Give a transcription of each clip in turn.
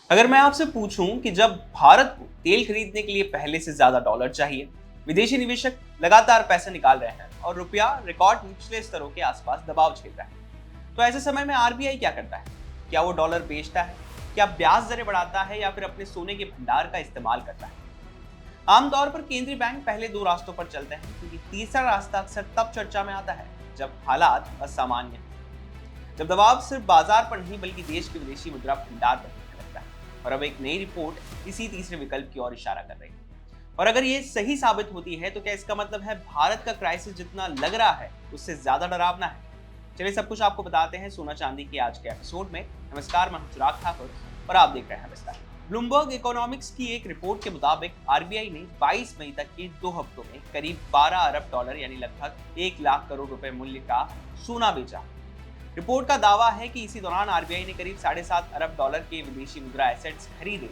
अगर मैं आपसे पूछूं कि जब भारत को तेल खरीदने के लिए पहले से ज्यादा डॉलर चाहिए, विदेशी निवेशक लगातार पैसे निकाल रहे हैं और रुपया रिकॉर्ड निचले स्तरों के आसपास दबाव झेल रहा है, तो ऐसे समय में आरबीआई क्या करता है? क्या वो डॉलर बेचता है? क्या ब्याज दरें बढ़ाता है या फिर अपने सोने के भंडार का इस्तेमाल करता है? आमतौर पर केंद्रीय बैंक पहले दो रास्तों पर चलते हैं, क्योंकि तीसरा रास्ता अक्सर तब चर्चा में आता है जब हालात असामान्य हैं, जब दबाव सिर्फ बाजार पर नहीं बल्कि देश के विदेशी मुद्रा भंडार पर दिखने लगता है। और अब एक नई रिपोर्ट इसी तीसरे विकल्प की ओर इशारा कर रही है। और अगर ये सही साबित होती है तो क्या इसका मतलब है भारत का क्राइसिस जितना लग रहा है उससे ज्यादा डरावना है? चलिए सब कुछ आपको बताते हैं सोना चांदी के आज के एपिसोड में। नमस्कार, मैं हूं चिराग ठाकुर और आप देख रहे हैं विस्तार। ब्लूमबर्ग इकोनॉमिक्स की एक रिपोर्ट के मुताबिक आरबीआई ने 22 मई तक के 2 हफ्तों में करीब 12 अरब डॉलर यानी लगभग 1 लाख करोड़ रुपए मूल्य का सोना बेचा। रिपोर्ट का दावा है कि इसी दौरान आरबीआई ने करीब 7.5 अरब डॉलर के विदेशी मुद्रा एसेट्स खरीदे।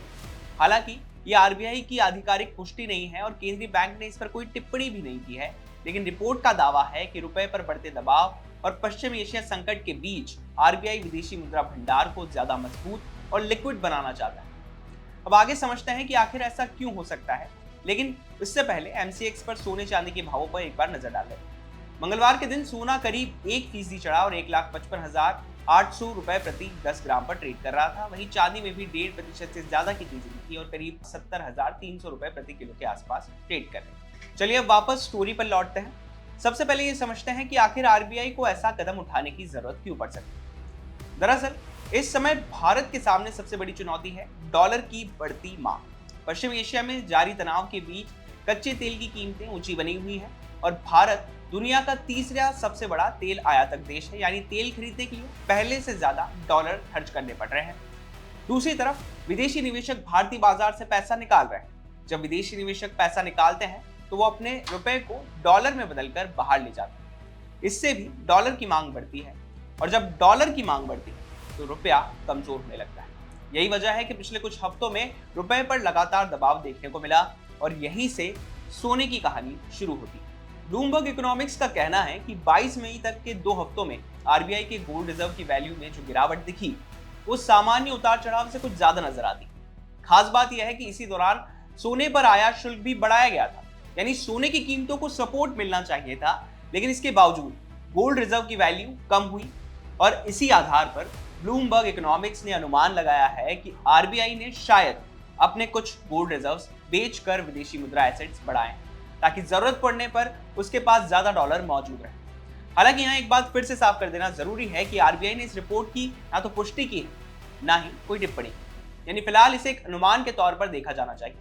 हालांकि ये आरबीआई की आधिकारिक पुष्टि नहीं है और केंद्रीय बैंक ने इस पर कोई टिप्पणी भी नहीं की है, लेकिन रिपोर्ट का दावा है कि रुपए पर बढ़ते दबाव और पश्चिम एशिया संकट के बीच आरबीआई विदेशी मुद्रा भंडार को ज्यादा मजबूत और लिक्विड बनाना चाहता है। अब आगे समझते हैं कि आखिर ऐसा क्यों हो सकता है, लेकिन इससे पहले एमसीएक्स पर सोने चांदी के भावों पर एक बार नजर डाल लें। मंगलवार के दिन सोना करीब 1% चढ़ा और 1,55,800 रुपए प्रति 10 ग्राम पर ट्रेड कर रहा था। वहीं चांदी में भी 1.5% से ज्यादा की तेजी दिखी और करीब 70,300 रुपए प्रति किलो के आसपास ट्रेड कर रहे। चलिए अब वापस स्टोरी पर लौटते हैं। सबसे पहले ये समझते हैं कि आखिर आरबीआई को ऐसा कदम उठाने की जरूरत क्यों पड़ सकती है। दरअसल इस समय भारत के सामने सबसे बड़ी चुनौती है डॉलर की बढ़ती मांग। पश्चिम एशिया में जारी तनाव के बीच कच्चे तेल की कीमतें ऊंची बनी हुई हैं और भारत दुनिया का तीसरा सबसे बड़ा तेल आयातक देश है, यानी तेल खरीदने के लिए पहले से ज्यादा डॉलर खर्च करने पड़ रहे हैं। दूसरी तरफ विदेशी निवेशक भारतीय बाजार से पैसा निकाल रहे हैं। जब विदेशी निवेशक पैसा निकालते हैं तो वो अपने रुपए को डॉलर में बदलकर बाहर ले जाते हैं। इससे भी डॉलर की मांग बढ़ती है और जब डॉलर की मांग बढ़ती है तो रुपया कमजोर होने लगता है। यही वजह है कि पिछले कुछ हफ्तों में रुपए पर लगातार दबाव देखने को मिला और यहीं से सोने की कहानी शुरू होती है। ब्लूमबर्ग इकोनॉमिक्स का कहना है कि 22 मई तक के 2 हफ्तों में आरबीआई के गोल्ड रिजर्व की वैल्यू में जो गिरावट दिखी वो सामान्य उतार चढ़ाव से कुछ ज्यादा नजर आती। खास बात यह है कि इसी दौरान सोने पर आयात शुल्क भी बढ़ाया गया था, यानी सोने की कीमतों को सपोर्ट मिलना चाहिए था, लेकिन इसके बावजूद गोल्ड रिजर्व की वैल्यू कम हुई। और इसी आधार पर ब्लूमबर्ग इकोनॉमिक्स ने अनुमान लगाया है कि आरबीआई ने शायद अपने कुछ गोल्ड रिजर्व्स बेचकर विदेशी मुद्रा एसेट्स बढ़ाएं, ताकि जरूरत पड़ने पर उसके पास ज्यादा डॉलर मौजूद रहे। हालांकि यहाँ एक बात फिर से साफ कर देना जरूरी है कि आरबीआई ने इस रिपोर्ट की ना तो पुष्टि की है, ना ही कोई टिप्पणी, यानी फिलहाल इसे एक अनुमान के तौर पर देखा जाना चाहिए।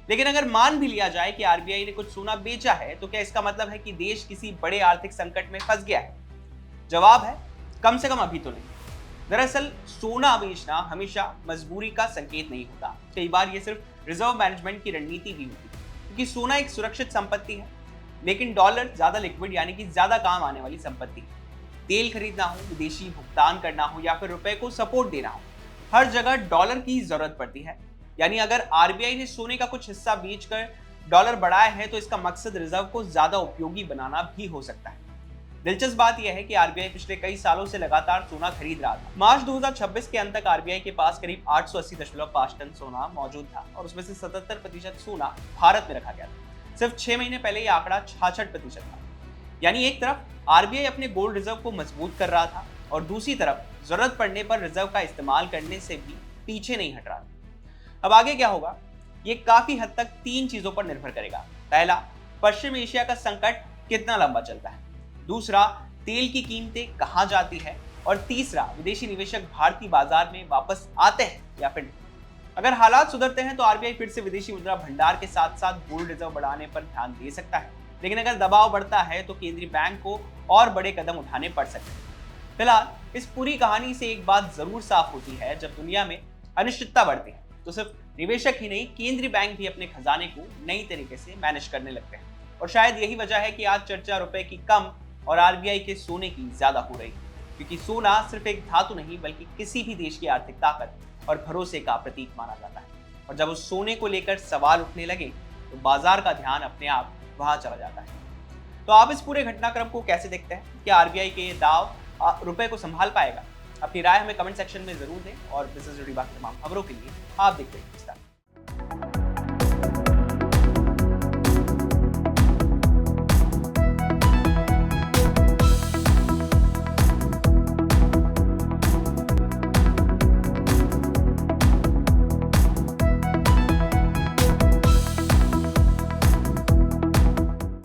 लेकिन अगर मान भी लिया जाए कि आरबीआई ने कुछ सोना बेचा है, तो क्या इसका मतलब है कि देश किसी बड़े आर्थिक संकट में फंस गया है? जवाब है कम से कम अभी तो नहीं। दरअसल सोना बेचना हमेशा मजबूरी का संकेत नहीं होता, कई बार ये सिर्फ रिजर्व मैनेजमेंट की रणनीति भी होती है, क्योंकि सोना एक सुरक्षित संपत्ति है, लेकिन डॉलर ज्यादा लिक्विड यानी कि ज्यादा काम आने वाली संपत्ति है। तेल खरीदना हो, विदेशी भुगतान करना हो या फिर रुपए को सपोर्ट देना हो, हर जगह डॉलर की जरूरत पड़ती है। यानी अगर आरबीआई ने सोने का कुछ हिस्सा बेचकर डॉलर बढ़ाया है तो इसका मकसद रिजर्व को ज्यादा उपयोगी बनाना भी हो सकता है। दिलचस्प बात यह है कि आरबीआई पिछले कई सालों से लगातार सोना खरीद रहा था। मार्च 2026 के अंत तक आरबीआई के पास करीब 880.5 टन सोना मौजूद था और उसमें से 77% सोना भारत में रखा गया था। सिर्फ 6 महीने पहले यह आंकड़ा 66% था। यानी एक तरफ आरबीआई अपने गोल्ड रिजर्व को मजबूत कर रहा था और दूसरी तरफ जरूरत पड़ने पर रिजर्व का इस्तेमाल करने से भी पीछे नहीं हट रहा था। अब आगे क्या होगा, ये काफी हद तक 3 चीजों पर निर्भर करेगा। पहला, पश्चिम एशिया का संकट कितना लंबा चलता है। दूसरा, तेल की कीमतें कहां जाती है। और तीसरा, विदेशी निवेशक भारतीय बाजार में वापस आते हैं या फिर नहीं। अगर हालात सुधरते हैं तो आरबीआई फिर से विदेशी मुद्रा भंडार के साथ साथ गोल्ड रिजर्व बढ़ाने पर ध्यान दे सकता है, लेकिन अगर दबाव बढ़ता है तो केंद्रीय बैंक को और बड़े कदम उठाने पड़ सकते हैं। फिलहाल इस पूरी कहानी से एक बात जरूर साफ होती है, जब दुनिया में अनिश्चितता बढ़ती है तो सिर्फ निवेशक ही नहीं, केंद्रीय बैंक भी अपने खजाने को नई तरीके से मैनेज करने लगते हैं। और शायद यही वजह है कि आज चर्चा रुपए की कम और आरबीआई के सोने की ज्यादा हो रही है, क्योंकि सोना सिर्फ एक धातु नहीं बल्कि किसी भी देश की आर्थिक ताकत और भरोसे का प्रतीक माना जाता है। और जब उस सोने को लेकर सवाल उठने लगे तो बाजार का ध्यान अपने आप वहां चला जाता है। तो आप इस पूरे घटनाक्रम को कैसे देखते हैं? क्या आरबीआई के दाव रुपए को संभाल पाएगा अपनी राय हमें कमेंट सेक्शन में जरूर दें और बिजनेस जुड़ी बाकी तमाम खबरों के लिए आप देखते रहिए।